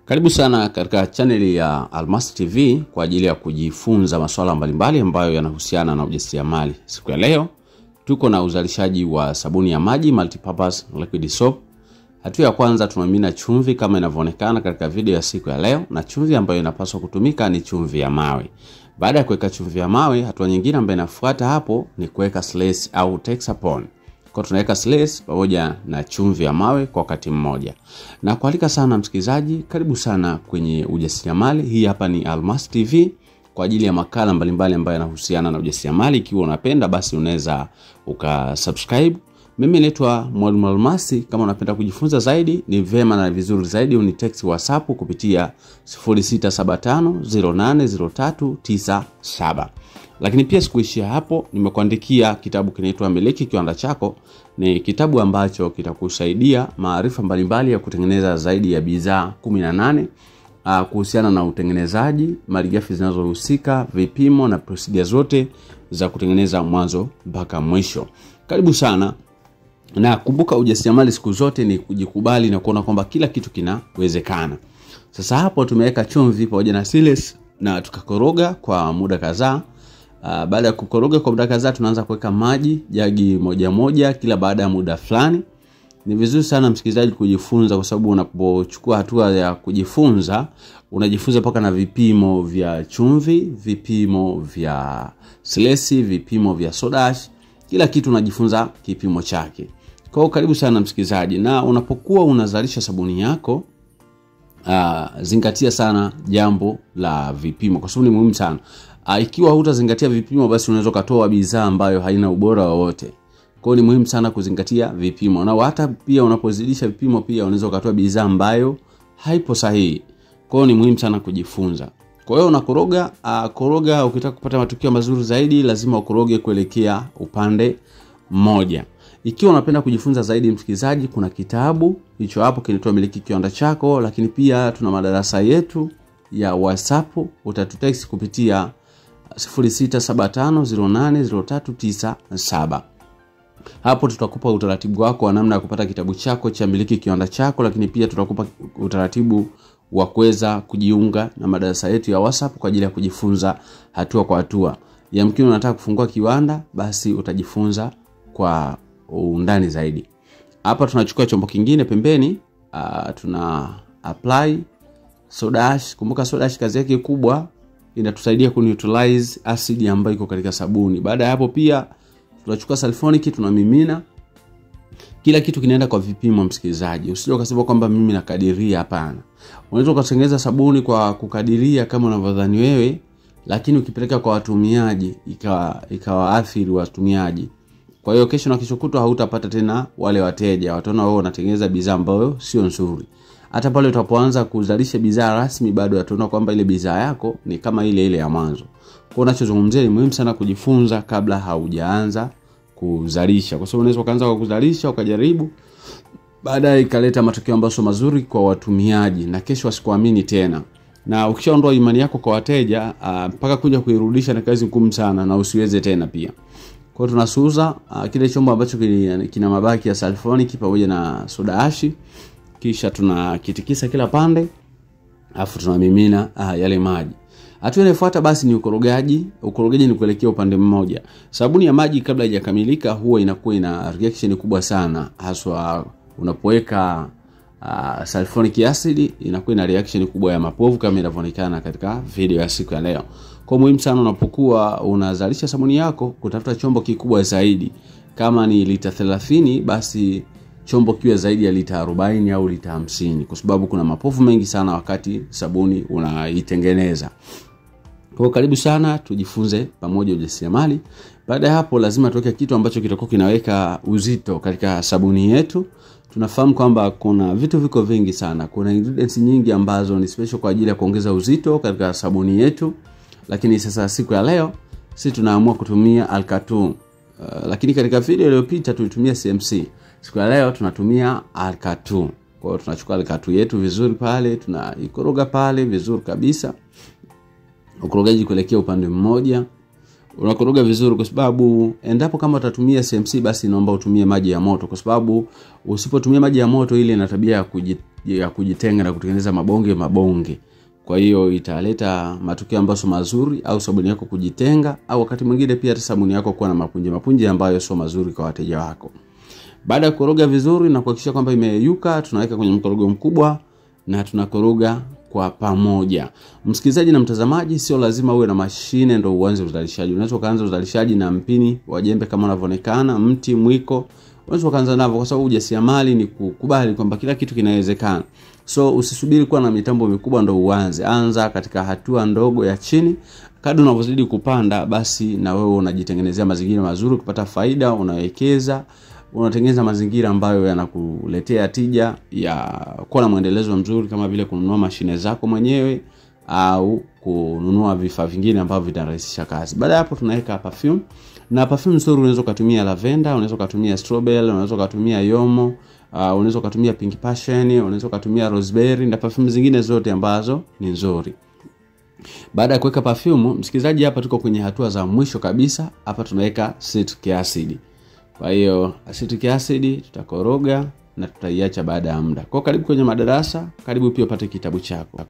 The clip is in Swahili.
Karibu sana katika channel ya Almasi TV kwa ajili ya kujifunza masuala mbalimbali ambayo yanahusiana na ujasiriamali. Siku ya leo tuko na uzalishaji wa sabuni ya maji multipurpose liquid soap. Hatua ya kwanza tunamimina chumvi kama inavyoonekana katika video ya siku ya leo, na chumvi ambayo inapaswa kutumika ni chumvi ya mawe. Baada ya kuweka chumvi ya mawe, hatua nyingine ambayo inafuata hapo ni kuweka slice au Texapon. Kwa tunaweka slice pamoja na chumvi ya mawe kwa wakati mmoja. Na kualika sana msikilizaji, karibu sana kwenye ujasiriamali. Hii hapa ni Almasi TV kwa ajili ya makala mbalimbali ambayo yanahusiana na ujasiriamali. Ikiwa unapenda basi unaweza ukasubscribe. Mimi naitwa Mwalimu Almasi. Kama unapenda kujifunza zaidi, ni vema na vizuri zaidi unitext WhatsApp kupitia 0675080397. Lakini pia sikuishia hapo, nimekuandikia kitabu kinaitwa Miliki Kiwanda Chako. Ni kitabu ambacho kitakusaidia maarifa mbalimbali ya kutengeneza zaidi ya bidhaa 18 kuhusiana na utengenezaji, malighafi zinazohusika, vipimo na procedure zote za kutengeneza mwanzo mpaka mwisho. Karibu sana. Na kumbuka, ujasiriamali siku zote ni kujikubali na kuona kwamba kila kitu kinawezekana. Sasa hapo tumeweka chumvi pamoja na silice na tukakoroga kwa muda kadhaa. Baada ya kukoroga kwa muda kadhaa, tunaanza kuweka maji jagi moja moja kila baada ya muda fulani. Ni vizuri sana msikilizaji kujifunza, kwa sababu unapochukua hatua ya kujifunza, unajifunza paka na vipimo vya chumvi, vipimo vya silice, vipimo vya soda ash, kila kitu unajifunza kipimo chake. Kwa hiyo karibu sana msikilizaji, na unapokuwa unazalisha sabuni yako, zingatia sana jambo la vipimo, kwa sababu ni muhimu sana. Ikiwa hutazingatia vipimo, basi unaweza kutoa bidhaa ambayo haina ubora wowote. Kwa hiyo ni muhimu sana kuzingatia vipimo, na hata pia unapozidisha vipimo pia unaweza kutoa bidhaa ambayo haipo sahihi. Kwa hiyo ni muhimu sana kujifunza. Kwa hiyo unakoroga, koroga. Ukitaka kupata matokeo mazuri zaidi, lazima ukoroge kuelekea upande mmoja. Ikiwa unapenda kujifunza zaidi msikilizaji, kuna kitabu hicho hapo kinaitwa Miliki Kiwanda Chako, lakini pia tuna madarasa yetu ya WhatsApp. Utatutext kupitia 0675080397. Hapo tutakupa utaratibu wako wa namna ya kupata kitabu chako cha Miliki Kiwanda Chako, lakini pia tutakupa utaratibu wa kuweza kujiunga na madarasa yetu ya WhatsApp kwa ajili ya kujifunza hatua kwa hatua. Yamkini unataka kufungua kiwanda, basi utajifunza kwa undani zaidi. Hapa tunachukua chombo kingine pembeni, tuna apply soda ash. Kumbuka soda ash kazi yake kubwa, inatusaidia kuneutralize acid ambayo iko katika sabuni. Baada ya hapo pia tunachukua sulfonic, tunamimina. Kila kitu kinaenda kwa vipimo msikilizaji. Usije ukasema kwamba mimi nakadiria, hapana. Unaweza kutengeneza sabuni kwa kukadiria kama unavyodhani wewe, lakini ukipeleka kwa watumiaji ikawaathiri watumiaji. Kwa hiyo kesho na kesho kutwa hautapata tena wale wateja. Wataona wewe unatengeneza bidhaa ambayo sio nzuri. Hata pale utapoanza kuzalisha bidhaa rasmi, bado wataona kwamba ile bidhaa yako ni kama ile ya mwanzo. Kwa unachozungumzia ni muhimu sana kujifunza kabla haujaanza kuzalisha, kwa sababu unaweza kuanza kwa kuzalisha ukajaribu, baadaye ikaleta matokeo ambayo sio mazuri kwa watumiaji, na kesho wasikuamini tena. Na ukishaondoa imani yako kwa wateja, mpaka kuja kuirudisha na kazi ngumu sana, na usiweze tena pia. Kwa hiyo tunasuuza kile chombo ambacho kina mabaki ya sulfonic pamoja na soda ash, kisha tunakitikisa kila pande, afu tunamimina yale maji. Hatua inayofuata basi ni ukorogaji. Ukorogaji ni kuelekea upande mmoja. Sabuni ya maji kabla haijakamilika huwa inakuwa ina reaction kubwa sana, haswa unapoweka sulfonic acid, inakuwa ina reaction kubwa ya mapovu kama inavyoonekana katika video ya siku ya leo. Kwa muhimu sana unapokuwa unazalisha sabuni yako kutafuta chombo kikubwa zaidi. Kama ni lita 30, basi chombo kiwe zaidi ya lita 40 au lita 50, kwa sababu kuna mapovu mengi sana wakati sabuni unaitengeneza. Kwa karibu sana tujifunze pamoja ujasiriamali. Baada ya hapo lazima tuweke kitu ambacho kitakuwa kinaweka uzito katika sabuni yetu. Tunafahamu kwamba kuna vitu viko vingi sana. Kuna ingredients nyingi ambazo ni special kwa ajili ya kuongeza uzito katika sabuni yetu. Lakini sasa siku ya leo sisi tunaamua kutumia Alkatu. Lakini katika video iliyopita tulitumia CMC. Siku ya leo tunatumia Alkatu. Kwa hiyo tunachukua Alkatu yetu vizuri pale, tunaikoroga pale vizuri kabisa. Ukorogaji kuelekea upande mmoja. Unakoroga vizuri, kwa sababu endapo kama utatumia CMC basi naomba utumie maji ya moto, kwa sababu usipotumia maji ya moto ile ina tabia ya ya kujitenga na kutengeneza mabonge. Kwa hiyo italeta matokeo ambayo sio mazuri, au sabuni yako kujitenga, au wakati mwingine pia sabuni yako kuwa na mapunje ambayo sio mazuri kwa wateja wako. Baada ya kukoroga vizuri na kuhakikisha kwamba imeyeyuka, tunaweka kwenye mkorogo mkubwa na tunakoroga kwa pamoja. Msikilizaji na mtazamaji, sio lazima uwe na mashine ndio uanze uzalishaji. Unaweza kuanza uzalishaji na mpini wa jembe kama unavyoonekana, mti, mwiko. Unaweza kuanza navyo kwa sababu ujasiriamali ni kukubali kwamba kila kitu kinawezekana. So usisubiri kuwa na mitambo mikubwa ndio uanze. Anza katika hatua ndogo ya chini. Kadri unavyozidi kupanda, basi na wewe unajitengenezea mazingira mazuri kupata faida, unawekeza, unatengeneza mazingira ambayo yanakuletea tija ya kuwa na muendelezo mzuri, kama vile kununua mashine zako mwenyewe au kununua vifaa vingine ambavyo vitarahisisha kazi. Baada ya hapo tunaweka perfume. Na perfume nzuri unaweza kutumia lavender, unaweza kutumia strawberry, unaweza kutumia yomo, unaweza kutumia pink passion, unaweza kutumia rosemary na perfume zingine zote ambazo ni nzuri. Baada ya kuweka perfume, msikilizaji, hapa tuko kwenye hatua za mwisho kabisa. Hapa tunaweka citric acid. Kwa hiyo citric acid tutakoroga na tutaiacha baada ya muda. Kwa karibu kwenye madarasa, karibu pia upate kitabu chako.